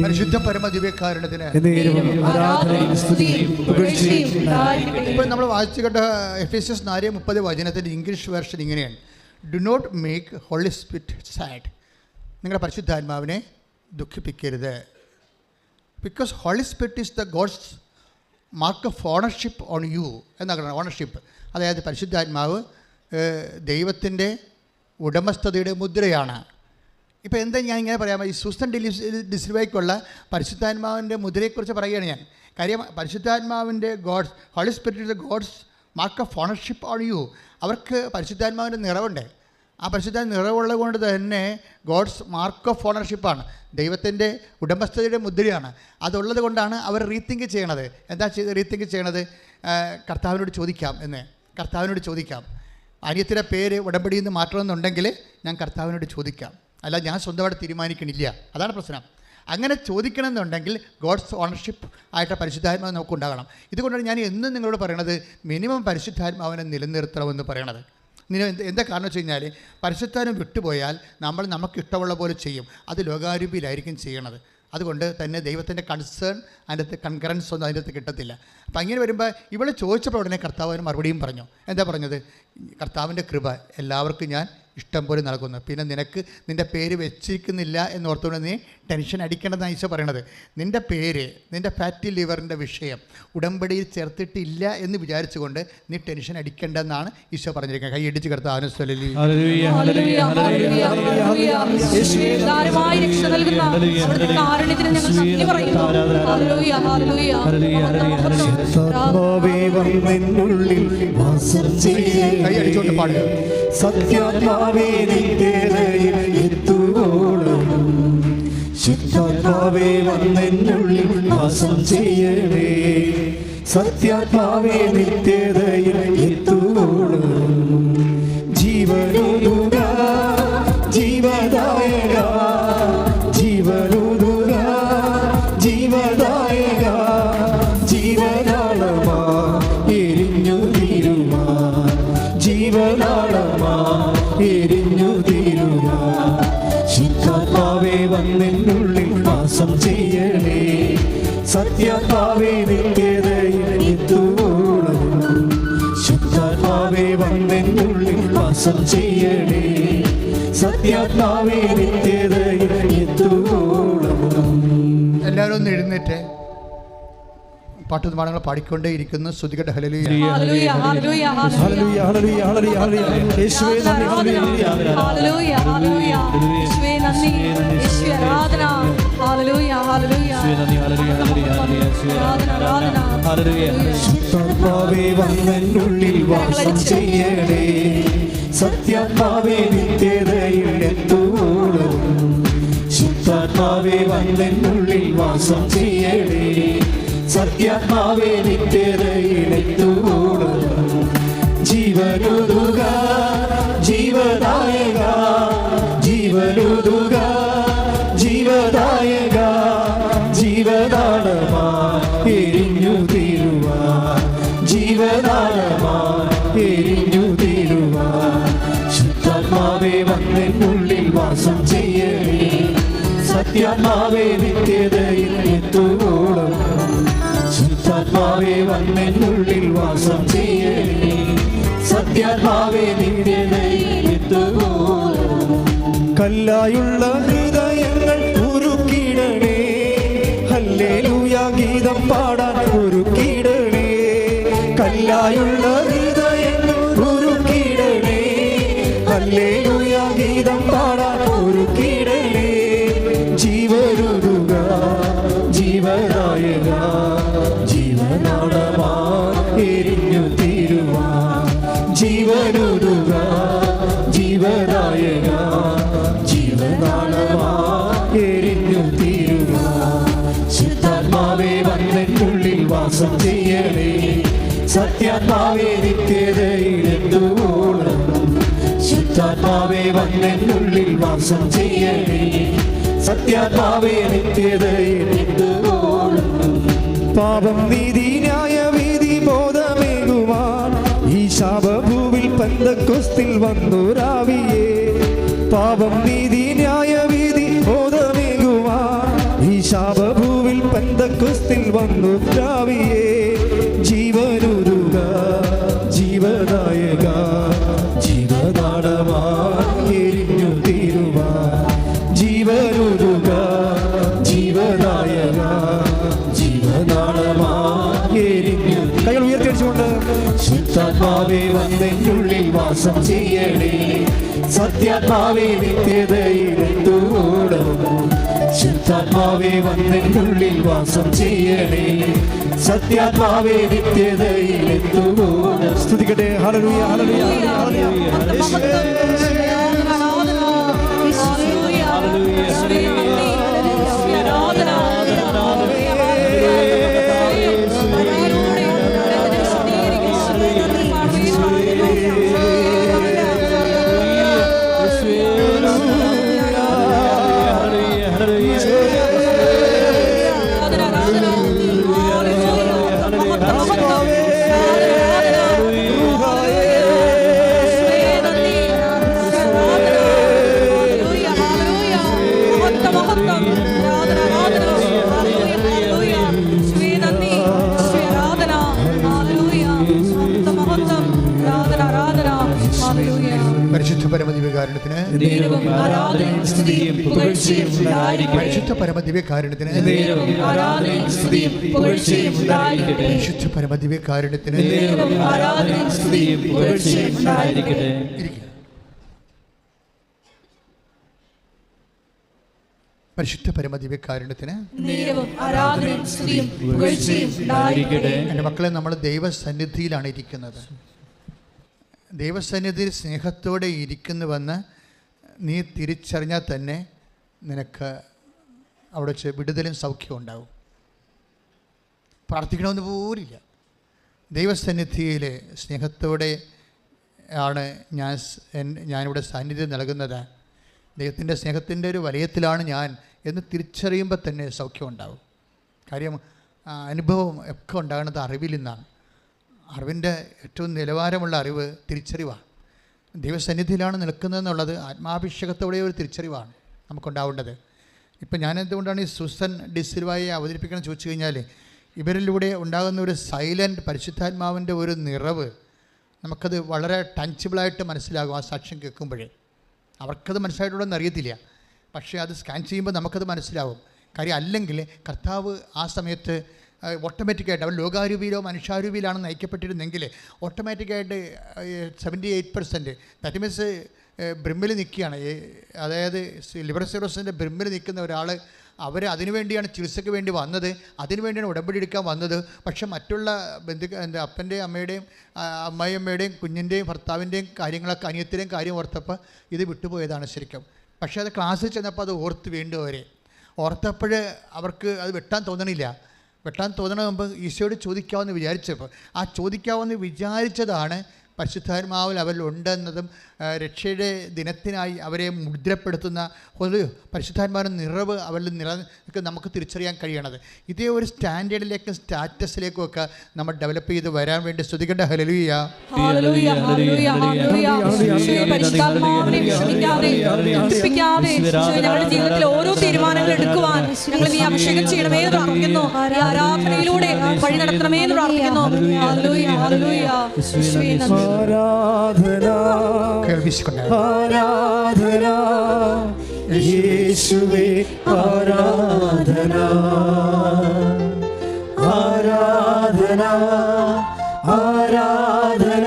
പരിശുദ്ധ പരമദിവ്യകാരുണ്യത്തിന് ഇപ്പോൾ നമ്മൾ വായിച്ചു കണ്ട എഫേസ്യസ് 4:30 വചനത്തിൻ്റെ ഇംഗ്ലീഷ് വേർഷൻ ഇങ്ങനെയാണ്: do not make holy spirit sad. നിങ്ങളുടെ പരിശുദ്ധാത്മാവിനെ ദുഃഖിപ്പിക്കരുത്. Because holy spirit is the God's mark of ownership on you എന്നാണ്. ഓണർഷിപ്പ് അതായത് പരിശുദ്ധാത്മാവ് ദൈവത്തിൻ്റെ ഉടമസ്ഥതയുടെ മുദ്രയാണ്. ഇപ്പോൾ എന്താ ഞാൻ ഇങ്ങനെ പറയാം, ഈ സൂസൻ ഡിസിൽവയ്ക്കുള്ള പരിശുദ്ധാത്മാവിൻ്റെ മുദ്രയെക്കുറിച്ച് പറയുകയാണ് ഞാൻ. കാര്യം പരിശുദ്ധാത്മാവിൻ്റെ God's, holy spirit God's mark of ownership on you. അവർക്ക് പരിശുദ്ധാത്മാവിൻ്റെ നിറവുണ്ട്. ആ പരിശുദ്ധാത്മ നിറവുള്ളത് കൊണ്ട് തന്നെ ഗോഡ്സ് മാർക്ക് ഓഫ് ഓണർഷിപ്പാണ്, ദൈവത്തിൻ്റെ ഉടമസ്ഥതയുടെ മുദ്രയാണ്. അതുള്ളത് കൊണ്ടാണ് അവർ റീതിങ്ക് ചെയ്യണത്. എന്താ റീതിങ്ക് ചെയ്യണത്? കർത്താവിനോട് ചോദിക്കാം എന്ന്. കർത്താവിനോട് ചോദിക്കാം. അനിയത്തിൻ്റെ പേര് ഉടമ്പടിയിൽ നിന്ന് മാറ്റണമെന്നുണ്ടെങ്കിൽ ഞാൻ കർത്താവിനോട് ചോദിക്കാം, അല്ല ഞാൻ സ്വന്തമായിട്ട് തീരുമാനിക്കണില്ല. അതാണ് പ്രശ്നം. അങ്ങനെ ചോദിക്കണമെന്നുണ്ടെങ്കിൽ ഗോഡ്സ് ഓണർഷിപ്പ് ആയിട്ട് പരിശുദ്ധാത്മാവ് നമുക്കുണ്ടാകണം. ഇതുകൊണ്ടാണ് ഞാൻ എന്നും നിങ്ങളോട് പറയണത് മിനിമം പരിശുദ്ധാത്മാവിനെ നിലനിർത്തണമെന്ന് പറയണത്. എന്താ കാരണം വെച്ച് കഴിഞ്ഞാൽ പരിശുദ്ധാത്മാവ് വിട്ടുപോയാൽ നമ്മൾ നമുക്കിഷ്ടമുള്ള പോലെ ചെയ്യും. അത് ലോകാരൂപിയിലായിരിക്കും ചെയ്യണത്. അതുകൊണ്ട് തന്നെ ദൈവത്തിൻ്റെ കൺസേൺ അതിൻ്റെ കൺകറൻസ് ഒന്നും അതിൻ്റെ അകത്ത് കിട്ടത്തില്ല. അപ്പം അങ്ങനെ വരുമ്പോൾ ഇവളെ ചോദിച്ചപ്പോൾ ഉടനെ കർത്താവിന് മറുപടിയും പറഞ്ഞു. എന്താ പറഞ്ഞത്? കർത്താവിൻ്റെ കൃപ എല്ലാവർക്കും ഞാൻ ഇഷ്ടം പോലെ നൽകുന്നു. പിന്നെ നിനക്ക് നിൻ്റെ പേര് വെച്ചിരിക്കുന്നില്ല എന്നോർത്തുകൊണ്ട് നീ ടെൻഷൻ അടിക്കേണ്ടതെന്നാണ് ഈശോ പറയണത്. നിൻ്റെ പേര്, നിൻ്റെ ഫാറ്റി ലിവറിൻ്റെ വിഷയം ഉടമ്പടിയിൽ ചേർത്തിട്ടില്ല എന്ന് വിചാരിച്ചുകൊണ്ട് നീ ടെൻഷൻ അടിക്കേണ്ടെന്നാണ് ഈശോ പറഞ്ഞിരിക്കുന്നത്. കൈയടിച്ച് കർത്താവിനെ സ്തുതി. കൈയടിച്ചോണ്ട് പാടുക. സത്യാത്മാവേ നിത്യതയിൽ എത്തുവോളം ശുദ്ധാത്മാവേ വന്നെന്നുള്ളിൽ വാസം ചെയ്യണേ. സത്യാത്മാവേ നിത്യതയിൽ എത്തുവോളം ജീവനുക ജീവദായക ജീവനുക ജീവദായക ജീവനാളമാ എരിഞ്ഞു തീരുമാ ജീവനാളമാ എരിഞ്ഞു തീരുമാ. ശുദ്ധാത്മാവേ വന്നെന്നുള്ളിൽ വാസം ചെയ്യണേ. സത്യാത്മാവേ നിത്യതയിൽ എത്തുവോളം ശുദ്ധാത്മാവേ വന്നെന്നുള്ളിൽ വാസം ചെയ്യണേ. സത്യാത്മാവേ നിത്യതയിൽ എത്തുവോളം. എല്ലാവരും ഒന്ന് എഴുന്നേറ്റ് പാട്ടുപാടങ്ങൾ പാടിക്കൊണ്ടേ ഇരിക്കുന്നു. സ്തുതിക്കട്ടെ. ഹല്ലേലൂയ ഹല്ലേലൂയ ഹല്ലേലൂയ ഹല്ലേലൂയ ഹല്ലേലൂയ ഹല്ലേലൂയ. യേശുവേ നന്ദി. ഹല്ലേലൂയ ഹല്ലേലൂയ ഹല്ലേലൂയ. യേശുവേ നന്ദി. യേശുവേ ആരാധന. ഹല്ലേലൂയ ഹല്ലേലൂയ. യേശുവേ നന്ദി. ഹല്ലേലൂയ ഹല്ലേലൂയ ഹല്ലേലൂയ. ആരാധന ഹല്ലേലൂയ. ശുദ്ധാത്മാവേ വന്നെന്നുള്ളിൽ വാസം ചെയ്യണേ. സത്യാത്മാവേ നിത്യതയിൽ എത്തുവോളം ശുദ്ധാത്മാവേ വന്നെന്നുള്ളിൽ വാസം ചെയ്യണേ. സത്യാത്മാവേ നിത്യതയിൽ എത്തുവോളം ജീവനുതുക ജീവദായക ജീവനുതുക ജീവദായക ജീവദാനമാ എരിഞ്ഞു തീരുവാ ജീവദാനമാ എരിഞ്ഞു തീരുവാ. ശുദ്ധാത്മാവേ വന്നെന്നുള്ളിൽ വാസം ചെയ്യണേ. സത്യാത്മാവേ നിത്യതയിൽ എത്തുവോളം ശുദ്ധാത്മാവേ വന്നെന്നുള്ളിൽ വാസം ചെയ്യണേ. സത്യാത്മാവേ നിത്യതയിൽ എത്തുവോളം കല്ലായുള്ള ഹൃദയങ്ങൾ ഉരുക്കിടണേ. ഹല്ലേലൂയ ഗീതം പാടാൻ ഒരുക്കിടണേ. കല്ലായുള്ള ഹൃദയങ്ങൾ ഉരുക്കിടണേ. ഹല്ലേലൂയ ഗീതം പാടാൻ ഒരുക്കിടണേ. ജീവനുക ജീവനായക ജീവനാളമാ എരിഞ്ഞു തീരുവാ ജീവനുക ജീവനായക ജീവനാളമാ എരിഞ്ഞു തീരുവാ. ശുദ്ധാത്മാവേ വന്നെന്നുള്ളിൽ വാസം ചെയ്യണേ. സത്യാത്മാവേ നിത്യതയിൽ എത്തുവോളം ശുദ്ധാത്മാവേ വന്നെന്നുള്ളിൽ വാസം ചെയ്യണേ. സത്യാത്മാവേ നിത്യതയിൽ എത്തുവോളം പാപം നീതി ന്യായവിധി ബോധമേകുവാൻ ഈ ശാപഭൂവിൽ പെന്തക്കോസ്തിൽ വന്നൊരാവിയേ. പാപം നീതി ന്യായവിധി ബോധമേകുവാൻ ശാപഭൂവിൽ പെന്തക്കോസ്തിൽ വന്നു പ്രാവിയേ ജീവനുരുക ജീവനായക ജീവനാടമായി എരിഞ്ഞു തീരുവാൻ ജീവനുരുക ജീവനായക ജീവനാടമായി എരിഞ്ഞു. കൈകൾ ഉയർത്തിയടിച്ചുകൊണ്ട് ശുദ്ധാത്മാവേ വന്നെന്നുള്ളിൽ വാസം ചെയ്യണേ സത്യാത്മാവേ നിത്യതയിലെന്തോടും ശുദ്ധാത്മാവേ വന്നെന്നുള്ളിൽ വാസം ചെയ്യണേ സത്യാത്മാവേ നിത്യതയിലെന്തോടും. സ്തുതിക്കട്ടെ. ഹല്ലേലൂയ ഹല്ലേലൂയ പരിശുദ്ധ പരമദിവ്യകാരുണ്യത്തിന് പരിശുദ്ധ പരമദിവ്യകാരുണ്യത്തിന് പരിശുദ്ധ പരമദിവ്യകാരുണ്യത്തിന് പരിശുദ്ധ പരമദിവ്യകാരുണ്യത്തിന് എൻ്റെ മക്കളെ, നമ്മൾ ദൈവസന്നിധിയിലാണ് ഇരിക്കുന്നത്. ദൈവസന്നിധിയിൽ സ്നേഹത്തോടെ ഇരിക്കുന്നുവെന്ന് നീ തിരിച്ചറിഞ്ഞാൽ തന്നെ നിനക്ക് അവിടെ വെച്ച് വിടുതലും സൗഖ്യവും ഉണ്ടാവും. പ്രാർത്ഥിക്കണമെന്ന് പോലില്ല. ദൈവസന്നിധിയിൽ സ്നേഹത്തോടെ ആണ് ഞാനിവിടെ സാന്നിധ്യം നൽകുന്നത്. ദൈവത്തിൻ്റെ സ്നേഹത്തിൻ്റെ ഒരു വലയത്തിലാണ് ഞാൻ എന്ന് തിരിച്ചറിയുമ്പോൾ തന്നെ സൗഖ്യം ഉണ്ടാവും. കാര്യം അനുഭവം ഒക്കെ ഉണ്ടാകുന്നത് അറിവിൽ നിന്നാണ്. അറിവിൻ്റെ ഏറ്റവും നിലവാരമുള്ള അറിവ് തിരിച്ചറിവാണ്. ദൈവസന്നിധിയിലാണ് നിൽക്കുന്നതെന്നുള്ളത് ആത്മാഭിഷേകത്തോടെ ഒരു തിരിച്ചറിവാണ് നമുക്കുണ്ടാവേണ്ടത്. ഇപ്പം ഞാനെന്തുകൊണ്ടാണ് ഈ സുസൻ ഡിസിൽവായെ അവതരിപ്പിക്കണം എന്ന് ചോദിച്ചു കഴിഞ്ഞാൽ, ഇവരിലൂടെ ഉണ്ടാകുന്ന ഒരു സൈലൻറ്റ് പരിശുദ്ധാത്മാവിൻ്റെ ഒരു നിറവ് നമുക്കത് വളരെ ടഞ്ചിബിളായിട്ട് മനസ്സിലാകും. ആ സാക്ഷ്യം കേൾക്കുമ്പോഴേ അവർക്കത് മനസ്സിലായിട്ടുള്ളതെന്ന് അറിയത്തില്ല, പക്ഷേ അത് സ്കാൻ ചെയ്യുമ്പോൾ നമുക്കത് മനസ്സിലാവും. കാര്യം അല്ലെങ്കിൽ കർത്താവ് ആ സമയത്ത് ഓട്ടോമാറ്റിക്കായിട്ട് അവർ ലോകാരൂപിയിലോ മനുഷ്യാരൂപിയിലാണ് നയിക്കപ്പെട്ടിരുന്നെങ്കിൽ ഓട്ടോമാറ്റിക്കായിട്ട് 78% ദാറ്റ് മീൻസ് ബ്രിമ്മിൽ നിൽക്കുകയാണ്. അതായത് ലിബർ സിറോസിൻ്റെ ബ്രിമ്മിൽ നിൽക്കുന്ന ഒരാൾ അവർ അതിനുവേണ്ടിയാണ് ചികിത്സയ്ക്ക് വേണ്ടി വന്നത്, അതിനുവേണ്ടിയാണ് ഉടമ്പടി എടുക്കാൻ വന്നത്. പക്ഷേ മറ്റുള്ള അപ്പൻ്റെയും അമ്മയുടെയും അമ്മായിയമ്മയുടെയും കുഞ്ഞിൻ്റെയും ഭർത്താവിൻ്റെയും കാര്യങ്ങളൊക്കെ അനിയത്തിൻ്റെയും കാര്യം ഓർത്തപ്പോൾ ഇത് വിട്ടുപോയതാണ് ശരിക്കും. പക്ഷേ അത് ക്ലാസ്സിൽ ചെന്നപ്പോൾ അത് ഓർത്ത് വീണ്ടും ഓർത്തപ്പോൾ അവർക്ക് അത് വെട്ടാൻ തോന്നണ മുമ്പ് ഈശോയോട് ചോദിക്കാമെന്ന് വിചാരിച്ചപ്പോൾ ആ ചോദിക്കാമെന്ന് വിചാരിച്ചതാണ് പരിശുദ്ധാത്മാവിൽ അവരിലുണ്ടെന്നതും രക്ഷയുടെ ദിനത്തിനായി അവരെ മുദ്രപ്പെടുത്തുന്ന ഒരു പരിശുദ്ധാത്മാവിൻ്റെ നിറവ് അവരിൽ നമുക്ക് തിരിച്ചറിയാൻ കഴിയണത്. ഇതേ ഒരു സ്റ്റാൻഡേർഡിലേക്കും സ്റ്റാറ്റസിലേക്കും ഒക്കെ നമ്മൾ ഡെവലപ്പ് ചെയ്ത് വരാൻ വേണ്ടി സ്തുതിക്കേണ്ട. ഹല്ലേലൂയ. ഞങ്ങളുടെ ജീവിതത്തിൽ ഓരോ തീരുമാനങ്ങൾ എടുക്കുവാൻ ഞങ്ങൾ നീ അഭിഷേകം ചെയ്യണമേ എന്ന് പ്രാർത്ഥിക്കുന്നു. ആരാധനയിലൂടെ വഴി നടത്തണമേ എന്ന് പ്രാർത്ഥിക്കുന്നു. ആരാധന ആരാധന യേശുവേ ആരാധന ആരാധന ആരാധന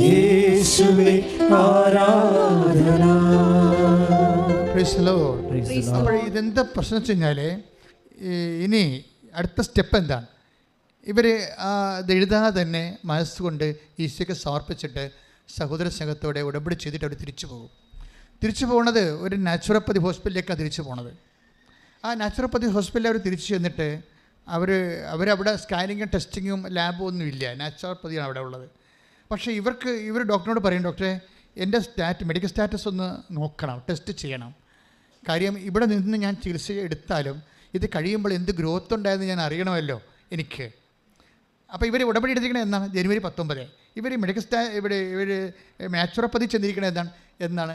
യേശുവേ ആരാധന. അപ്പോൾ ഇതെന്താ പ്രശ്നം വെച്ച് കഴിഞ്ഞാൽ ഇനി അടുത്ത സ്റ്റെപ്പ് എന്താണ്? ഇവർ ഇത് എഴുതാതെ തന്നെ മനസ്സുകൊണ്ട് ഈശോയ്ക്ക് സമർപ്പിച്ചിട്ട് സഹോദര സ്നേഹത്തോടെ ഉടമ്പടി ചെയ്തിട്ട് അവർ തിരിച്ചു പോകുന്നത് ഒരു നാച്ചുറോപ്പതി ഹോസ്പിറ്റലിലേക്കാണ് തിരിച്ചു പോണത്. ആ നാച്ചുറോപ്പതി ഹോസ്പിറ്റലിൽ അവർ തിരിച്ചു ചെന്നിട്ട് അവരവിടെ സ്കാനിങ്ങും ടെസ്റ്റിങ്ങും ലാബും ഒന്നുമില്ല, നാച്ചുറോപ്പതിയാണ് അവിടെ ഉള്ളത്. പക്ഷേ ഇവർ ഡോക്ടറിനോട് പറയും, ഡോക്ടറെ എൻ്റെ മെഡിക്കൽ സ്റ്റാറ്റസ് ഒന്ന് നോക്കണം, ടെസ്റ്റ് ചെയ്യണം. കാര്യം ഇവിടെ നിന്ന് ഞാൻ ചികിത്സ എടുത്താലും ഇത് കഴിയുമ്പോൾ എന്ത് ഗ്രോത്ത് ഉണ്ടായെന്ന് ഞാൻ അറിയണമല്ലോ എനിക്ക്. അപ്പോൾ ഇവർ ഉടമ്പടി എടുത്തിരിക്കണത് എന്നാണ്? ജനുവരി 19. ഇവർ മെഡിക്കൽ ഇവർ നാച്ചുറോപ്പതി ചെന്നിരിക്കണത് എന്നാണ്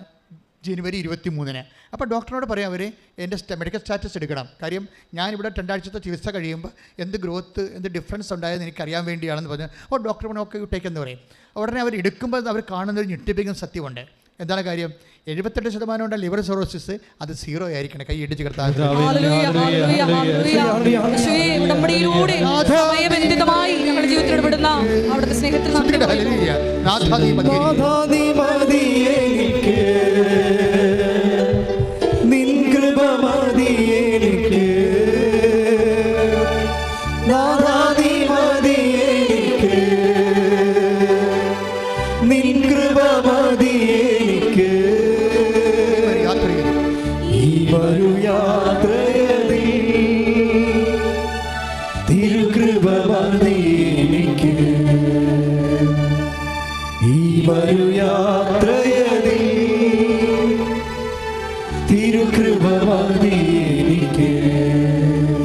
ജനുവരി 23-ന്. അപ്പോൾ ഡോക്ടറിനോട് പറയാം അവർ എൻ്റെ മെഡിക്കൽ സ്റ്റാറ്റസ് എടുക്കണം. കാര്യം ഞാനിവിടെ 2 ആഴ്ചത്തെ ചികിത്സ കഴിയുമ്പോൾ എന്ത് ഗ്രോത്ത് എന്ത് ഡിഫറൻസ് ഉണ്ടായെന്ന് എനിക്കറിയാൻ വേണ്ടിയാണെന്ന് പറഞ്ഞു. അപ്പോൾ ഡോക്ടർ പറഞ്ഞു ഓക്കെ ടേക്ക് എന്ന് പറയും. ഉടനെ അവർ എടുക്കുമ്പോൾ അവർ കാണുന്നൊരു ഞെട്ടിപ്പിക്കുന്ന സത്യമുണ്ട്. എന്താണ് കാര്യം? 78% ഉണ്ട് ലിവർ സിറോസിസ്. അത് 0 ആയിരിക്കണം. കൈ ഇടിച്ച് കിടത്താൻ ഉടമ്പടിയിലൂടെ സമയബന്ധിതമായി ഞങ്ങളുടെ ജീവിതത്തിൽ ഇടപെടുന്ന അവിടുത്തെ സ്നേഹത്തിൽ നിൻ കൃപ മതി എനിക്ക്, നാഥാ നീ മതി എനിക്ക്, നിൻ കൃപ മതി എനിക്ക്. ഈ വരു യാത്രയതിൽ തിരുകൃപ മതി എനിക്ക്, ഈ വരു യാത്രയതിൽ തിരുകൃപ മതി എനിക്ക്.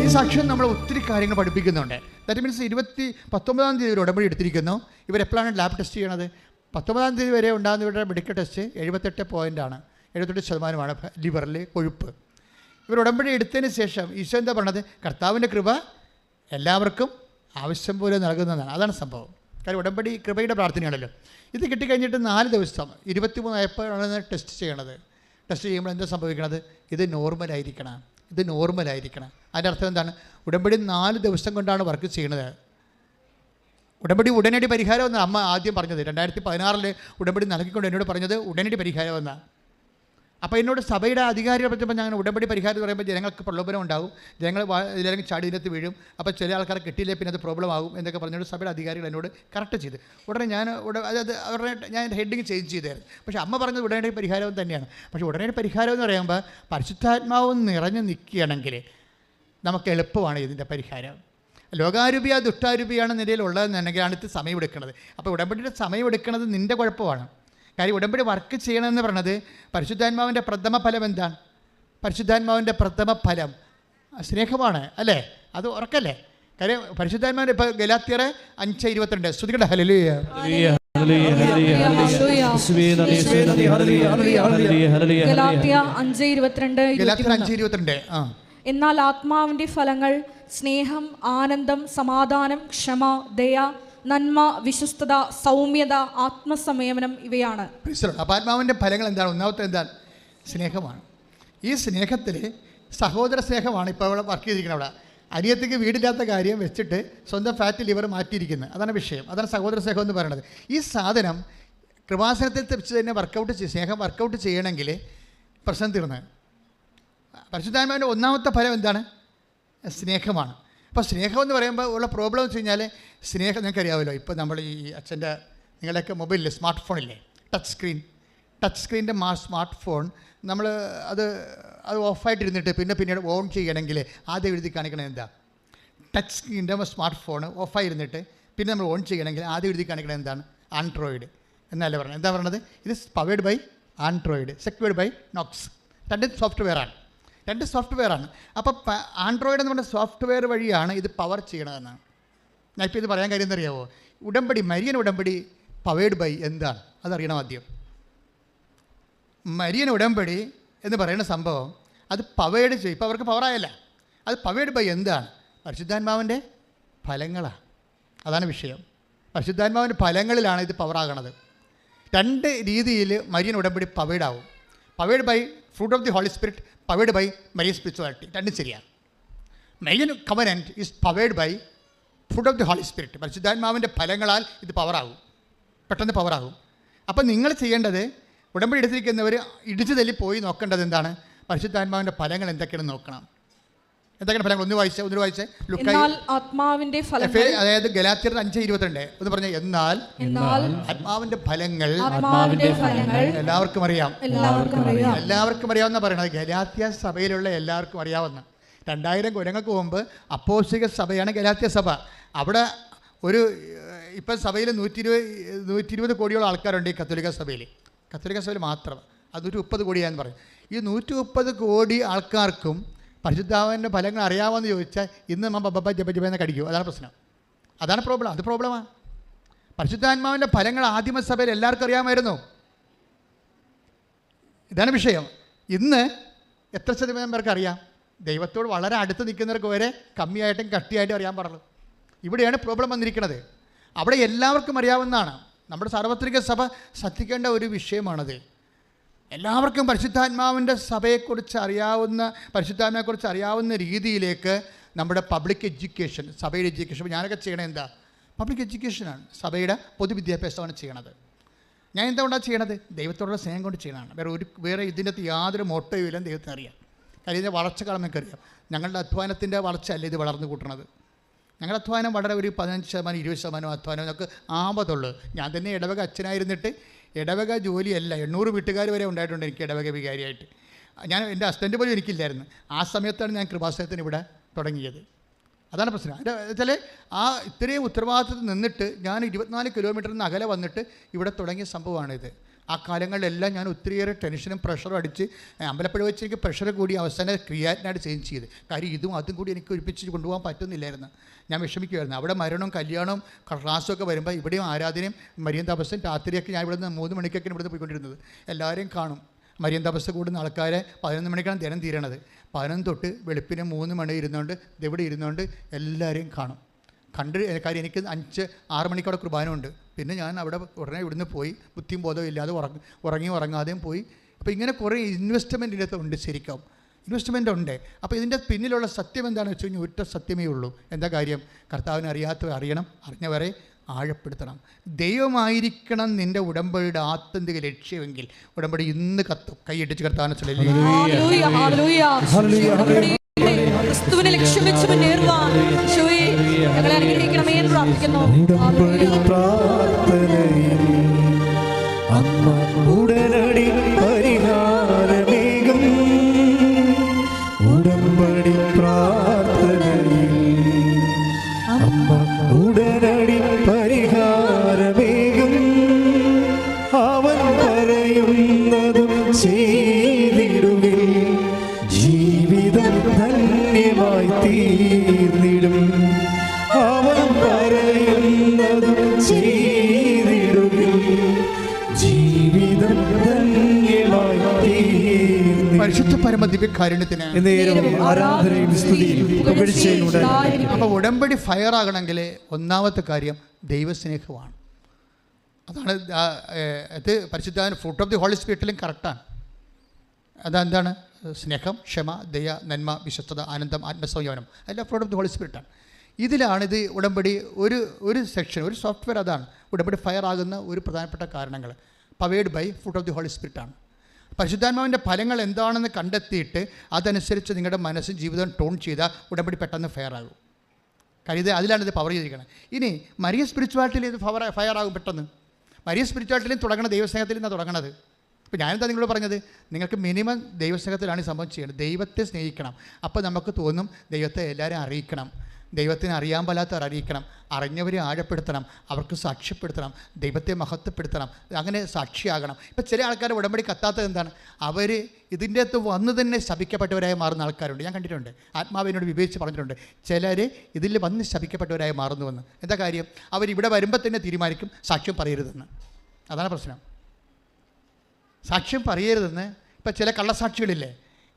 ഈ സാക്ഷ്യം നമ്മൾ ഒത്തിരി കാര്യങ്ങൾ പഠിപ്പിക്കുന്നുണ്ട്. ദാറ്റ് മീൻസ് 19-ആം തീയതി ഒരു ഉടമ്പടി എടുത്തിരിക്കുന്നു. ഇവരെപ്പോഴാണ് ലാബ് ടെസ്റ്റ് ചെയ്യണത്? 19-ആം തീയതി വരെ ഉണ്ടാകുന്ന ഇവരുടെ മെഡിക്കൽ ടെസ്റ്റ് 78% ലിവറിൽ കൊഴുപ്പ്. ഇവർ ഉടമ്പടി എടുത്തതിന് ശേഷം ഈശോ എന്താ പറഞ്ഞത്? കർത്താവിൻ്റെ കൃപ എല്ലാവർക്കും ആവശ്യം പോലെ നൽകുന്നതാണ്. അതാണ് സംഭവം. കാര്യം ഉടമ്പടി കൃപയുടെ പ്രാർത്ഥനയാണല്ലോ. ഇത് കിട്ടിക്കഴിഞ്ഞിട്ട് 4 ദിവസം 23 ആയപ്പോഴാണ് ടെസ്റ്റ് ചെയ്യണത്. ടെസ്റ്റ് ചെയ്യുമ്പോൾ എന്താ സംഭവിക്കണത്? ഇത് നോർമലായിരിക്കണം. അതിൻ്റെ അർത്ഥം എന്താണ്? ഉടമ്പടി 4 ദിവസം കൊണ്ടാണ് വർക്ക് ചെയ്യണത്. ഉടമ്പടി ഉടനടി പരിഹാരമെന്ന് അമ്മ ആദ്യം പറഞ്ഞത്. 2016 ഉടമ്പടി നൽകിക്കൊണ്ട് എന്നോട് പറഞ്ഞത് ഉടനടി പരിഹാരമെന്നാണ്. അപ്പോൾ എന്നോട് സഭയുടെ അധികാരികളെ പറ്റുമ്പോൾ ഞാൻ ഉടമ്പടി പരിഹാരം എന്ന് പറയുമ്പോൾ ജനങ്ങൾക്ക് പ്രലോഭനം ഉണ്ടാകും, ജനങ്ങൾ ഇതിലേക്ക് ചാടിയിലത്ത് വീഴും, അപ്പോൾ ചില ആൾക്കാരെ കിട്ടിയില്ലേ പിന്നെ അത് പ്രോബ്ലം ആകും എന്നൊക്കെ പറഞ്ഞുകൊണ്ട് സഭയുടെ അധികാരികൾ എന്നോട് കറക്റ്റ് ചെയ്ത്. ഉടനെ അവരുടെ ഞാൻ ഹെഡിങ് ചേഞ്ച് ചെയ്തായിരുന്നു. പക്ഷേ അമ്മ പറഞ്ഞത് ഉടനടി പരിഹാരം തന്നെയാണ്. പക്ഷേ ഉടനടി പരിഹാരം എന്ന് പറയുമ്പോൾ പരിശുദ്ധാത്മാവ് നിറഞ്ഞു നിൽക്കുകയാണെങ്കിൽ നമുക്ക് എളുപ്പമാണ് ഇതിൻ്റെ പരിഹാരം. ലോകാരൂപിയ ദുഷ്ടാരൂപിയാണ് നിലയിൽ ഉള്ളതെന്നുണ്ടെങ്കിലാണ് ഇത് സമയമെടുക്കുന്നത്. അപ്പോൾ ഉടമ്പടിയുടെ സമയമെടുക്കുന്നത് നിൻ്റെ കുഴപ്പമാണ്. കാര്യം ഉടമ്പടി വർക്ക് ചെയ്യണമെന്ന് പറഞ്ഞത് പരിശുദ്ധാത്മാവിൻ്റെ പ്രഥമ ഫലം എന്താണ്? പരിശുദ്ധാത്മാവിൻ്റെ പ്രഥമ ഫലം സ്നേഹമാണ് അല്ലേ? അത് ഉറക്കല്ലേ? കാര്യം പരിശുദ്ധാത്മാവിൻ്റെ ഇപ്പോൾ ഗലാത്യർ 5:22 ശ്രുതികട ഹല്ലേലൂയ. ഗലാത്യ 5:22. എന്നാൽ ആത്മാവിന്റെ ഫലങ്ങൾ സ്നേഹം, ആനന്ദം, സമാധാനം, ക്ഷമ, ദയ, നന്മ, വിശ്വസ്തത, സൗമ്യത, ആത്മസംയമനം ഇവയാണ്. അപ്പോൾ ആത്മാവിൻ്റെ ഫലങ്ങൾ എന്താണ്? ഒന്നാമത്തെ എന്താണ്? സ്നേഹമാണ്. ഈ സ്നേഹത്തിൽ സഹോദര സ്നേഹമാണ് ഇപ്പോൾ അവിടെ വർക്ക് ചെയ്തിരിക്കുന്നത്. അവിടെ അനിയത്തിക്ക് വീടില്ലാത്ത കാര്യം വെച്ചിട്ട് സ്വന്തം ഫാറ്റ് ലിവർ മാറ്റിയിരിക്കുന്നത്. അതാണ് വിഷയം. അതാണ് സഹോദര സ്നേഹം എന്ന് പറയുന്നത്. ഈ സാധനം കൃപാസനത്തിൽ വെച്ച് തന്നെ സ്നേഹം വർക്കൗട്ട് ചെയ്യണമെങ്കിൽ പ്രശ്നം തീർന്ന്. പരിശുദ്ധാത്മാവിൻ്റെ ഒന്നാമത്തെ ഫലം എന്താണ്? സ്നേഹമാണ്. അപ്പോൾ സ്നേഹം എന്ന് പറയുമ്പോൾ ഉള്ള പ്രോബ്ലം വെച്ച് കഴിഞ്ഞാൽ സ്നേഹം നിങ്ങൾക്കറിയാമല്ലോ. ഇപ്പോൾ നമ്മൾ ഈ അച്ഛൻ്റെ നിങ്ങളുടെയൊക്കെ മൊബൈലിൽ സ്മാർട്ട് ഫോണില്ലേ, ടച്ച് സ്ക്രീൻ്റെ സ്മാർട്ട് ഫോൺ നമ്മൾ അത് ഓഫായിട്ടിരുന്നിട്ട് പിന്നീട് ഓൺ ചെയ്യണമെങ്കിൽ ആദ്യം എഴുതി കാണിക്കണത് എന്താ? ടച്ച് സ്ക്രീൻ്റെ സ്മാർട്ട് ഫോൺ ഓഫായിരുന്നിട്ട് പിന്നെ നമ്മൾ ഓൺ ചെയ്യണമെങ്കിൽ ആദ്യം എഴുതി കാണിക്കണത് എന്താണ്? ആൻഡ്രോയിഡ് എന്നല്ലേ പറഞ്ഞത്? എന്താ പറഞ്ഞത്? ഇത് powered by Android, secured by Knox. 2 സോഫ്റ്റ്വെയറാണ്. അപ്പോൾ ആൻഡ്രോയിഡ് എന്ന് പറഞ്ഞ സോഫ്റ്റ്വെയർ വഴിയാണ് ഇത് പവർ ചെയ്യണതെന്നാണ്. ഞാൻ ഇപ്പോൾ ഇത് പറയാൻ കാര്യം എന്തറിയാമോ? ഉടമ്പടി, മരിയൻ ഉടമ്പടി പവേഡ് ബൈ എന്താണ്? അതറിയണം ആദ്യം. മരിയൻ ഉടമ്പടി എന്ന് പറയുന്ന സംഭവം അത് പവേഡ് ചെയ്യും. ഇപ്പോൾ അവർക്ക് പവറായല്ല, അത് പവേഡ് ബൈ എന്താണ്? പരിശുദ്ധാത്മാവിൻ്റെ ഫലങ്ങളാണ്. അതാണ് വിഷയം. പരിശുദ്ധാത്മാവിൻ്റെ ഫലങ്ങളിലാണ് ഇത് പവറാകണത്. 2 രീതിയിൽ മരിയൻ ഉടമ്പടി പവേഡാവും. Powered by fruit of the holy spirit, powered by Marian spirituality. 2 ശരിയാണ്. Marian covenant is powered by fruit of the holy spirit. പരിശുദ്ധാത്മാവിൻ്റെ ഫലങ്ങളാൽ ഇത് പവറാകും, പെട്ടെന്ന് പവറാകും. അപ്പം നിങ്ങൾ ചെയ്യേണ്ടത്, ഉടമ്പടി എടുത്തിരിക്കുന്നവർ ഇടിച്ചു തല്ലി പോയി നോക്കേണ്ടത് എന്താണ്? പരിശുദ്ധാത്മാവിൻ്റെ ഫലങ്ങൾ എന്തൊക്കെയാണെന്ന് നോക്കണം. എന്തൊക്കെയാണ് ഫലങ്ങൾ? ഒന്ന് വായിച്ചേ. ആത്മാവിന്റെ ഫലങ്ങൾ, അതായത് ഗലാത്യർ 5:22 ഒന്ന് പറഞ്ഞ. എന്നാൽ ആത്മാവിന്റെ ഫലങ്ങൾ എല്ലാവർക്കും അറിയാം. എല്ലാവർക്കും അറിയാവുന്ന പറയണത് ഗലാത്യ സഭയിലുള്ള എല്ലാവർക്കും അറിയാവുന്ന. 2000 കൊല്ലങ്ങൾക്ക് മുമ്പ് അപ്പോസ്തലിക സഭയാണ് ഗലാത്യ സഭ. അവിടെ ഒരു ഇപ്പം സഭയിൽ 120 കോടിയോളം ആൾക്കാരുണ്ട് ഈ കത്തോലിക്ക സഭയിൽ മാത്രം. അത് 130 കോടിയാന്ന് പറയും. ഈ 130 കോടി ആൾക്കാർക്കും പരിശുദ്ധാത്മാവിൻ്റെ ഫലങ്ങൾ അറിയാമെന്ന് ചോദിച്ചാൽ ഇന്ന് നമ്മൾ ജപജപെന്ന് കടിക്കും. അതാണ് പ്രശ്നം. അതാണ് പ്രോബ്ലം. അത് പ്രോബ്ലമാണ്. പരിശുദ്ധാത്മാവിൻ്റെ ഫലങ്ങൾ ആദിമസഭയിൽ എല്ലാവർക്കും അറിയാമായിരുന്നു. ഇതാണ് വിഷയം. ഇന്ന് എത്ര ശതമാനം പേർക്ക് അറിയാം? ദൈവത്തോട് വളരെ അടുത്ത് നിൽക്കുന്നവർക്ക് വരെ കമ്മിയായിട്ടും കട്ടിയായിട്ടും അറിയാൻ പാടുള്ളൂ. ഇവിടെയാണ് പ്രോബ്ലം വന്നിരിക്കുന്നത്. അവിടെ എല്ലാവർക്കും അറിയാവുന്നതാണ്. നമ്മുടെ സാർവത്രിക സഭ ശ്രദ്ധിക്കേണ്ട ഒരു വിഷയമാണത്. എല്ലാവർക്കും പരിശുദ്ധാത്മാവിൻ്റെ സഭയെക്കുറിച്ച് അറിയാവുന്ന രീതിയിലേക്ക് നമ്മുടെ പബ്ലിക് എഡ്യൂക്കേഷൻ, സഭയുടെ എഡ്യൂക്കേഷൻ. ഞാനൊക്കെ ചെയ്യണത് എന്താ? പബ്ലിക് എഡ്യൂക്കേഷനാണ്, സഭയുടെ പൊതുവിദ്യാഭ്യാസമാണ് ചെയ്യണത്. ഞാൻ എന്തുകൊണ്ടാണ് ചെയ്യണത്? ദൈവത്തോടുള്ള സ്നേഹം കൊണ്ട് ചെയ്യണതാണ്. വേറെ ഇതിൻ്റെ അകത്ത് യാതൊരു മോട്ടോയും ഇല്ലെന്ന് ദൈവത്തിന് അറിയാം. കാര്യം ഇതിൻ്റെ വളർച്ച കാണാൻ നമുക്കറിയാം. ഞങ്ങളുടെ അധ്വാനത്തിൻ്റെ വളർച്ചയല്ല ഇത് വളർന്നു കൂട്ടണത്. ഞങ്ങളുടെ അധ്വാനം വളരെ ഒരു 15%, 20% അധ്വാനം നമുക്ക് ആവതുള്ളൂ. ഞാൻ തന്നെ ഇടവക അച്ഛനായിരുന്നിട്ട് ഇടവക ജോലിയല്ല, 800 വീട്ടുകാർ വരെ ഉണ്ടായിട്ടുണ്ട് എനിക്ക് ഇടവക വികാരിയായിട്ട്. എൻ്റെ ഹസ്ബൻഡ് പോലും എനിക്കില്ലായിരുന്നു. ആ സമയത്താണ് ഞാൻ കൃപാസനത്തിന് ഇവിടെ തുടങ്ങിയത്. അതാണ് പ്രശ്നം. അതിൻ്റെ വെച്ചാൽ ഇത്രയും ഉത്തരവാദിത്തത്തിൽ നിന്നിട്ട് ഞാൻ 24 കിലോമീറ്ററിൽ അകലെ വന്നിട്ട് ഇവിടെ തുടങ്ങിയ സംഭവമാണിത്. ആ കാലങ്ങളിലെല്ലാം ഞാൻ ഒത്തിരിയേറെ ടെൻഷനും പ്രഷറും അടിച്ച് അമ്പലപ്പുഴ വെച്ച് എനിക്ക് പ്രഷർ കൂടി അവസാനം ക്രിയാറ്റിനായിട്ട് ചേഞ്ച് ചെയ്ത്. കാര്യം അതും കൂടി എനിക്ക് ഒരുമിച്ച് കൊണ്ടുപോകാൻ പറ്റുന്നില്ലായിരുന്നു. ഞാൻ വിഷമിക്കുമായിരുന്നു. അവിടെ മരണവും കല്യാണവും ക്ലാസ്സും ഒക്കെ വരുമ്പോൾ ഇവിടെയും ആരാധനയും മരിയൻ തപസ്സും രാത്രിയൊക്കെ ഞാൻ ഇവിടുന്ന് 3 മണിക്കൊക്കെ ഇവിടുന്ന് പോയിക്കൊണ്ടിരുന്നത്. എല്ലാവരെയും കാണും. മരിയൻ തപസ് കൂടുന്ന ആൾക്കാരെ 11 മണിക്കാണ് ദിനം തീരണത്. 11 തൊട്ട് വെളുപ്പിന് 3 മണി ഇരുന്നുകൊണ്ട് ഇവിടെ ഇരുന്നുകൊണ്ട് എല്ലാവരെയും കാണും. കാര്യം എനിക്ക് 5-6 മണിക്കവിടെ കുർബാനമുണ്ട്. പിന്നെ ഞാൻ അവിടെ ഉടനെ ഇവിടുന്ന് പോയി ബുദ്ധിയും ബോധവും ഇല്ലാതെ ഉറങ്ങാതെയും പോയി. അപ്പോൾ ഇങ്ങനെ കുറേ ഇൻവെസ്റ്റ്മെൻറ്റ് ഇതിനകത്ത് ഉണ്ട്. ശരിക്കും ഇൻവെസ്റ്റ്മെൻ്റ് ഉണ്ട്. അപ്പോൾ ഇതിൻ്റെ പിന്നിലുള്ള സത്യം എന്താണെന്ന് വെച്ച് കഴിഞ്ഞാൽ ഒറ്റ സത്യമേ ഉള്ളൂ. എന്താ കാര്യം? കർത്താവിനെ അറിയാത്തവർ അറിയണം, അറിഞ്ഞവരെ ആഴപ്പെടുത്തണം. ദൈവമായിരിക്കണം നിൻ്റെ ഉടമ്പടിയുടെ ആത്യന്തിക ലക്ഷ്യമെങ്കിൽ ഉടമ്പടി ഇന്ന് കൈയിട്ടിച്ച് കർത്താവിനെ ക്രിസ്തുവിനെ ലക്ഷ്യം വെച്ച് മുന്നേറുവാൻ ഞങ്ങളെ അനുഗ്രഹിക്കണമേ എന്ന് പ്രാർത്ഥിക്കുന്നു. ഉടനടി പരിഹാരമേകും ഉടമ്പടി പ്രാർത്ഥനയിൽ അമ്മ ഉടനടി പരിഹാരമേകും അവൻ പറയുന്നതും ചെയ്തിടുവിൽ ജീവിതം ധന്യമായി തീർന്നിടും അവൻ പറയുന്നതും ചെയ്തിടുവിൽ ജീവിതം ധന്യമായി തീർന്നിടും. പരിശുദ്ധ പരമ ദിവ്യകാരുണ്യത്തിന് ആരാധനയും സ്തുതിയും പുകഴ്ചയും ഉണ്ടായിരിക്കട്ടെ. അപ്പോൾ ഉടമ്പടി ഫയറാകണമെങ്കിൽ ഒന്നാമത്തെ കാര്യം ദൈവസ്നേഹമാണ്. അതാണ് ഇത് പരിശുദ്ധാത്മാവിൻ ഫ്രൂട്ട് ഓഫ് ദി ഹോളി സ്പിരിറ്റിലും കറക്റ്റാണ്. അതെന്താണ്? സ്നേഹം, ക്ഷമ, ദയ, നന്മ, വിശ്വസ്തത, ആനന്ദം, ആത്മസംയമനം എല്ലാം ഫ്രൂട്ട് ഓഫ് ദി ഹോളി സ്പിരിറ്റാണ്. ഇതിലാണിത് ഉടമ്പടി ഒരു സെക്ഷൻ, ഒരു സോഫ്റ്റ്വെയർ. അതാണ് ഉടമ്പടി ഫയറാകുന്ന ഒരു പ്രധാനപ്പെട്ട കാരണങ്ങൾ. Powered by fruit of the holy സ്പിരിറ്റാണ്. പരിശുദ്ധാത്മാവിൻ്റെ ഫലങ്ങൾ എന്താണെന്ന് കണ്ടെത്തിയിട്ട് അതനുസരിച്ച് നിങ്ങളുടെ മനസ്സും ജീവിതവും ടോൺ ചെയ്താൽ ഉടമ്പടി പെട്ടെന്ന് ഫയറാകും. കാര്യം അതിലാണ് ഇത് പവർ ചെയ്തിരിക്കുന്നത്. ഇനി മരിയ സ്പിരിച്വാലിറ്റിയിൽ ഇത് ഫയറാകും പെട്ടെന്ന്. മരിയ സ്പിരിച്വാലിറ്റിയിലും തുടങ്ങുന്ന ദൈവസ്നേഹത്തിൽ നിന്നാണ് തുടങ്ങുന്നത്. ഇപ്പോൾ ഞാനെന്താ നിങ്ങളോട് പറഞ്ഞത്? നിങ്ങൾക്ക് മിനിമം ദൈവസ്നേഹത്തിലാണ് ഈ സംഭവം ചെയ്യേണ്ടത്. ദൈവത്തെ സ്നേഹിക്കണം. അപ്പോൾ നമുക്ക് തോന്നും ദൈവത്തെ എല്ലാവരും അറിയിക്കണം, ദൈവത്തിന് അറിയാൻ പാലാത്തവർ അറിയിക്കണം, അറിഞ്ഞവരെ ആഴപ്പെടുത്തണം, അവർക്ക് സാക്ഷ്യപ്പെടുത്തണം, ദൈവത്തെ മഹത്വപ്പെടുത്തണം, അങ്ങനെ സാക്ഷിയാകണം. ഇപ്പം ചില ആൾക്കാർ ഉടമ്പടി കത്താത്തത് എന്താണ്? അവർ ഇതിൻ്റെ അകത്ത് വന്ന് തന്നെ ശപിക്കപ്പെട്ടവരായി മാറുന്ന ആൾക്കാരുണ്ട്. ഞാൻ കണ്ടിട്ടുണ്ട്. ആത്മാവിനോട് വിവേചിച്ച് പറഞ്ഞിട്ടുണ്ട്. ചിലർ ഇതിൽ വന്ന് ശപിക്കപ്പെട്ടവരായി മാറുന്നുവെന്ന്. എന്താ കാര്യം? അവരിവിടെ വരുമ്പോൾ തന്നെ തീരുമാനിക്കും സാക്ഷ്യം പറയരുതെന്ന്. അതാണ് പ്രശ്നം. സാക്ഷ്യം പറയരുതെന്ന്. ഇപ്പം ചില കള്ളസാക്ഷികളില്ലേ,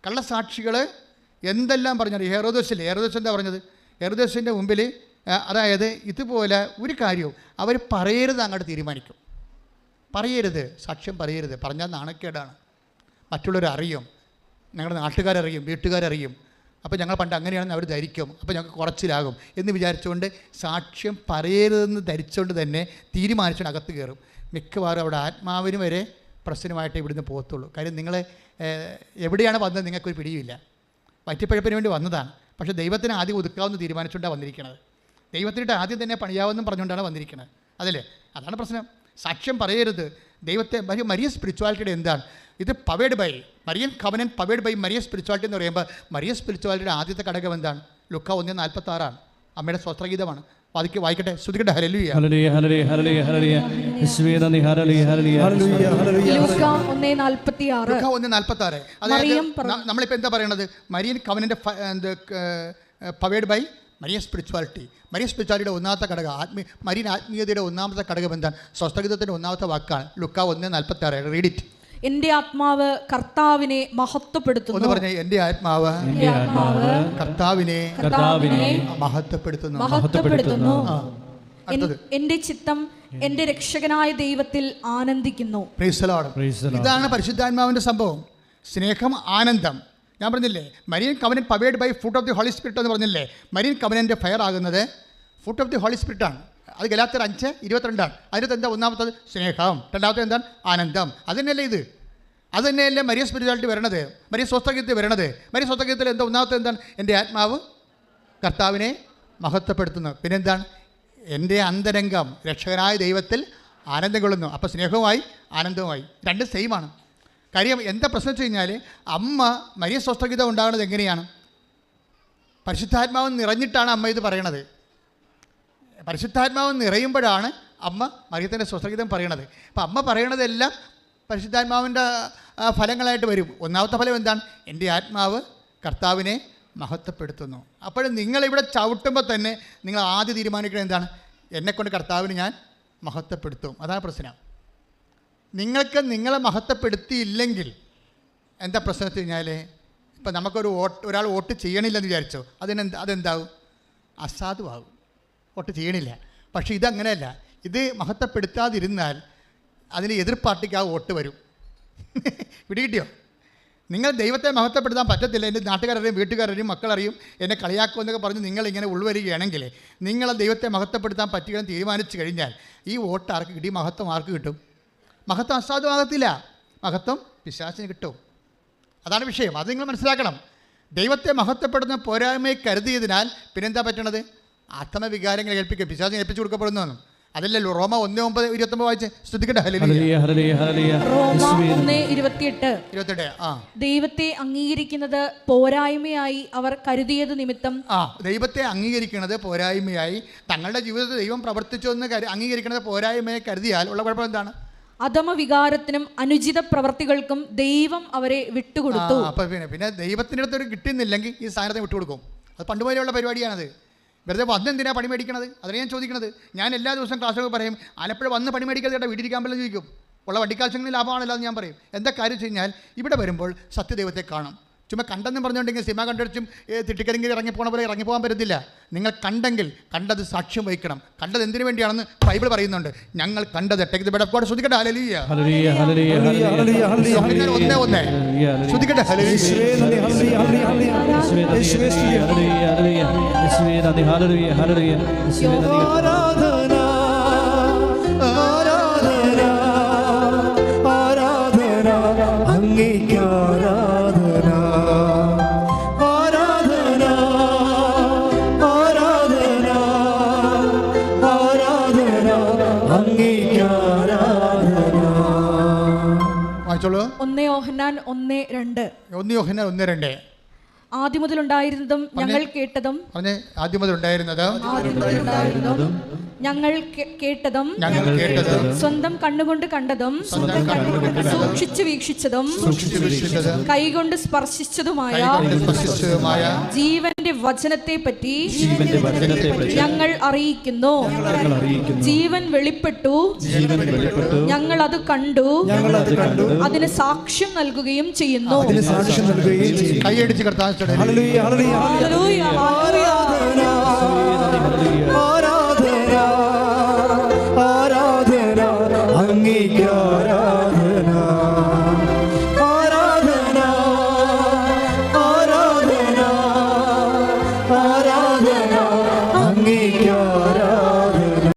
കള്ളസാക്ഷികൾ എന്തെല്ലാം പറഞ്ഞാൽ ഹെറോദോസ് എന്താ പറഞ്ഞത്? ഹെറോദോസിൻ്റെ മുമ്പിൽ അതായത് ഇതുപോലെ ഒരു കാര്യവും അവർ പറയരുത് അങ്ങോട്ട് തീരുമാനിക്കും. പറയരുത്, സാക്ഷ്യം പറയരുത്. പറഞ്ഞാൽ നാണക്കേടാണ്. മറ്റുള്ളവർ അറിയും, ഞങ്ങളുടെ നാട്ടുകാരറിയും, വീട്ടുകാരറിയും. അപ്പോൾ ഞങ്ങൾ പണ്ട് അങ്ങനെയാണെന്ന് അവർ ധരിക്കും, അപ്പോൾ ഞങ്ങൾക്ക് കുറച്ചിലാകും എന്ന് വിചാരിച്ചുകൊണ്ട് സാക്ഷ്യം പറയരുതെന്ന് ധരിച്ചുകൊണ്ട് തന്നെ തീരുമാനിച്ചുകൊണ്ട് അകത്ത് കയറും. മിക്കവാറും അവിടെ ആത്മാവിന് വരെ പ്രശ്നമായിട്ട് ഇവിടുന്ന് പോകത്തുള്ളൂ. കാര്യം നിങ്ങൾ എവിടെയാണ് വന്നത് നിങ്ങൾക്കൊരു പിടിയുമില്ല. വയറ്റിപ്പഴപ്പിന് വേണ്ടി വന്നതാണ്. പക്ഷേ ദൈവത്തിന് ആദ്യം ഒതുക്കാമെന്ന് തീരുമാനിച്ചുകൊണ്ടാണ് വന്നിരിക്കുന്നത്. ദൈവത്തിനിട്ട് ആദ്യം തന്നെ പണിയാവെന്നും പറഞ്ഞുകൊണ്ടാണ് വന്നിരിക്കുന്നത്. അതല്ലേ? അതാണ് പ്രശ്നം. സാക്ഷ്യം പറയരുത്. ദൈവത്തെ മരിയ സ്പിരിച്വാലിറ്റിയുടെ എന്താണ് ഇത്? Powered by Marian covenant, powered by Maria spirituality എന്ന് പറയുമ്പോൾ മരിയ സ്പിരിച്വാലിറ്റിയുടെ ആദ്യത്തെ ഘടകം എന്താണ്? ലുക്ക 1:46 അമ്മയുടെ സ്വസ്ത്രഗീതമാണ്. വായിക്കട്ടെ, ശ്രുതിക്കട്ടെ. ഹല്ലേലൂയ ഹല്ലേലൂയ ഹല്ലേലൂയ ഹല്ലേലൂയ ഹല്ലേലൂയ യേശുവേ നന്ദി. ഹല്ലേലൂയ ഹല്ലേലൂയ ഹല്ലേലൂയ. ലൂക്ക 1:46. ലുക്ക 1:46. അതായത് നമ്മളിപ്പോൾ എന്താ പറയണത്? മരിയൻ കവനൻ്റെ powered by Maria spirituality. Maria സ്പിരിച്വാലിറ്റിയുടെ ഒന്നാമത്തെ ഘടകം മരിയൻ ആത്മീയതയുടെ ഒന്നാമത്തെ ഘടകം എന്താണ്? സ്വസ്ത്രഗീതത്തിൻ്റെ ഒന്നാമത്തെ വാക്കാണ് ലുക്ക 1:46. Read it. എന്റെ ആത്മാവ് കർത്താവിനെ ഒന്ന് മഹത്വപ്പെടുത്തുന്നു. പറഞ്ഞേ, എൻ്റെ ആത്മാവ് എൻ്റെ ആത്മാവ് കർത്താവിനെ മഹത്വപ്പെടുത്തുന്നു. അടുത്തത്, എന്റെ ചിത്തം എന്റെ രക്ഷകനായ ദൈവത്തിൽ ആനന്ദിക്കുന്നു. Praise the Lord. ഇതാണ് പരിശുദ്ധാത്മാവിൻ്റെ സംഭവം. സ്നേഹം, ആനന്ദം. ഞാൻ പറഞ്ഞില്ലേ, Marian covenant powered by fruit of the holy spirit എന്ന് പറഞ്ഞില്ലേ. മരിയൻ കവനന്റ് ഫയർ ആകുന്നത് fruit of the holy spirit ആണ്. അത് ഗലാത്യർ 5:22. അതിനകത്ത് എന്താ? ഒന്നാമത്തത് സ്നേഹം, രണ്ടാമത്തെ എന്താണ്? ആനന്ദം. അത് തന്നെയല്ലേ ഇത്? അത് തന്നെയല്ലേ മരിയ സ്പിരിച്വാലിറ്റി വരണത്, മരിയ സ്വസ്ഥഗീതത്തിൽ വരണത്. മരിയ സ്വസ്ഥഗീതത്തിൽ എന്താ? ഒന്നാമത്തെ എന്താണ്? എൻ്റെ ആത്മാവ് കർത്താവിനെ മഹത്വപ്പെടുത്തുന്നു. പിന്നെന്താണ്? എൻ്റെ അന്തരംഗം രക്ഷകനായ ദൈവത്തിൽ ആനന്ദം കൊള്ളുന്നു. അപ്പോൾ സ്നേഹവുമായി ആനന്ദവുമായി രണ്ടും സെയിമാണ്. കാര്യം എന്താ പ്രശ്നം വെച്ച് കഴിഞ്ഞാൽ, അമ്മ മരിയ സ്വസ്ഥഗീതം ഉണ്ടാകുന്നത് എങ്ങനെയാണ്? പരിശുദ്ധാത്മാവ് നിറഞ്ഞിട്ടാണ് അമ്മ ഇത് പറയണത്. പരിശുദ്ധാത്മാവ് നിറയുമ്പോഴാണ് അമ്മ മറിയത്തിൻ്റെ സ്വസ്ഥഗീതം പറയണത്. അപ്പം അമ്മ പറയണതെല്ലാം പരിശുദ്ധാത്മാവിൻ്റെ ഫലങ്ങളായിട്ട് വരും. ഒന്നാമത്തെ ഫലം എന്താണ്? എൻ്റെ ആത്മാവ് കർത്താവിനെ മഹത്വപ്പെടുത്തുന്നു. അപ്പോഴും നിങ്ങളിവിടെ ചവിട്ടുമ്പോൾ തന്നെ നിങ്ങൾ ആദ്യം തീരുമാനിക്കുന്നത് എന്താണ്? എന്നെക്കൊണ്ട് കർത്താവിന് ഞാൻ മഹത്വപ്പെടുത്തും. അതാണ് പ്രശ്നം. നിങ്ങൾക്ക് നിങ്ങളെ മഹത്വപ്പെടുത്തിയില്ലെങ്കിൽ എന്താ പ്രശ്നം വെച്ച് കഴിഞ്ഞാൽ, ഇപ്പം നമുക്കൊരു ഒരാൾ വോട്ട് ചെയ്യണില്ലെന്ന് വിചാരിച്ചോ, അതെന്താവും? അസാധുവാകും. വോട്ട് ചെയ്യണില്ല. പക്ഷേ ഇതങ്ങനെയല്ല. ഇത് മഹത്വപ്പെടുത്താതിരുന്നാൽ അതിന് എതിർ പാർട്ടിക്ക് ആ വോട്ട് വരും. പിടികിട്ടിയോ? നിങ്ങൾ ദൈവത്തെ മഹത്വപ്പെടുത്താൻ പറ്റത്തില്ല, എൻ്റെ നാട്ടുകാരറിയും വീട്ടുകാരറിയും മക്കളറിയും എന്നെ കളിയാക്കുമെന്നൊക്കെ പറഞ്ഞ് നിങ്ങളിങ്ങനെ ഉൾവരികയാണെങ്കിൽ, നിങ്ങളെ ദൈവത്തെ മഹത്വപ്പെടുത്താൻ പറ്റുകയെന്ന് തീരുമാനിച്ചു കഴിഞ്ഞാൽ ഈ വോട്ട് ആർക്ക് കിട്ടി? മഹത്വം ആർക്ക് കിട്ടും? മഹത്വം അസാധുവാകത്തില്ല, മഹത്വം പിശാചിന് കിട്ടും. അതാണ് വിഷയം. അത് നിങ്ങൾ മനസ്സിലാക്കണം. ദൈവത്തെ മഹത്വപ്പെടുന്ന പോരായ്മയെ കരുതിയതിനാൽ പിന്നെന്താ പറ്റണത്? ആത്മവികാരങ്ങൾ ഏൽപ്പിക്കുക, പിശാചിനെ ഏൽപ്പിച്ചു കൊടുക്കപ്പെടുന്നു. അതല്ലല്ലോ റോമ 1:9-29 വായിച്ച് സ്തുതിക്കട്ടെ. റോമ 1:28. ദൈവത്തെ അംഗീകരിക്കുന്നത് പോരായ്മയായി അവർ കരുതിയത് നിമിത്തം. ദൈവത്തെ അംഗീകരിക്കുന്നത് പോരായ്മയായി, തങ്ങളുടെ ജീവിതത്തിൽ ദൈവം പ്രവർത്തിച്ചു എന്ന് അംഗീകരിക്കുന്നത് പോരായ്മയെ കരുതിയാൽ ഉള്ള കുഴപ്പം എന്താണ്? അധമ വികാരത്തിനും അനുചിത പ്രവർത്തികൾക്കും ദൈവം അവരെ വിട്ടുകൊടുത്തു. അപ്പം പിന്നെ ദൈവത്തിൻ്റെ അടുത്ത് ഒരു കിട്ടുന്നില്ലെങ്കിൽ ഈ സാധനത്തെ വിട്ടുകൊടുക്കും. അത് പണ്ടുപോലെയുള്ള പരിപാടിയാണത്. വെറുതെ വന്ന് എന്തിനാണ് പണി മേടിക്കണത്? അതിനെ ഞാൻ ചോദിക്കണത്. ഞാൻ എല്ലാ ദിവസവും ക്ലാസ്സൊക്കെ പറയും, ആലപ്പുഴ വന്ന് പണി മേടിക്കാതെ ചേട്ടാ വീട്ടിലിരിക്കാൻ പറ്റില്ല ചോദിക്കും. ഉള്ള വണ്ടിക്കാശങ്ങളിൽ ലാഭമാണല്ലോ എന്ന് ഞാൻ പറയും. എന്താ കാര്യം വെച്ച് കഴിഞ്ഞാൽ, ഇവിടെ വരുമ്പോൾ സത്യദൈവത്തെ കാണും. ചുമ്മാ കണ്ടെന്ന് പറഞ്ഞുകൊണ്ടെങ്കിൽ സിനിമ കണ്ടടിച്ചും തിട്ടിക്കരിങ്കിൽ ഇറങ്ങിപ്പോണ പോലെ ഇറങ്ങിപ്പോകാൻ പറ്റത്തില്ല. നിങ്ങൾ കണ്ടെങ്കിൽ കണ്ടത് സാക്ഷ്യം വഹിക്കണം. കണ്ടത് എന്തിനു വേണ്ടിയാണെന്ന് ബൈബിൾ പറയുന്നുണ്ട്. ഞങ്ങൾ കണ്ടത് ശ്രദ്ധിക്കട്ടെ. ഹല്ലേലൂയ, ശ്രദ്ധിക്കട്ടെ. വായിച്ചോളൂ. 1 യോഹന്നാൻ 1:2. 1 യോഹന്നാൻ 1:2. ആദ്യം മുതൽ ഉണ്ടായിരുന്നതും ഞങ്ങൾ കേട്ടതും. ആദ്യം മുതൽ ഉണ്ടായിരുന്നതും ഞങ്ങൾ കേട്ടതും സ്വന്തം കണ്ണുകൊണ്ട് കണ്ടതും സൂക്ഷിച്ചു വീക്ഷിച്ചതും കൈകൊണ്ട് സ്പർശിച്ചതുമായ ജീവന്റെ വചനത്തെ പറ്റി ഞങ്ങൾ അറിയിക്കുന്നു. ജീവൻ വെളിപ്പെട്ടു, ഞങ്ങൾ അത് കണ്ടു, അതിന് സാക്ഷ്യം നൽകുകയും ചെയ്യുന്നു. കൈയടിച്ച് കർത്താവ് ആരാധന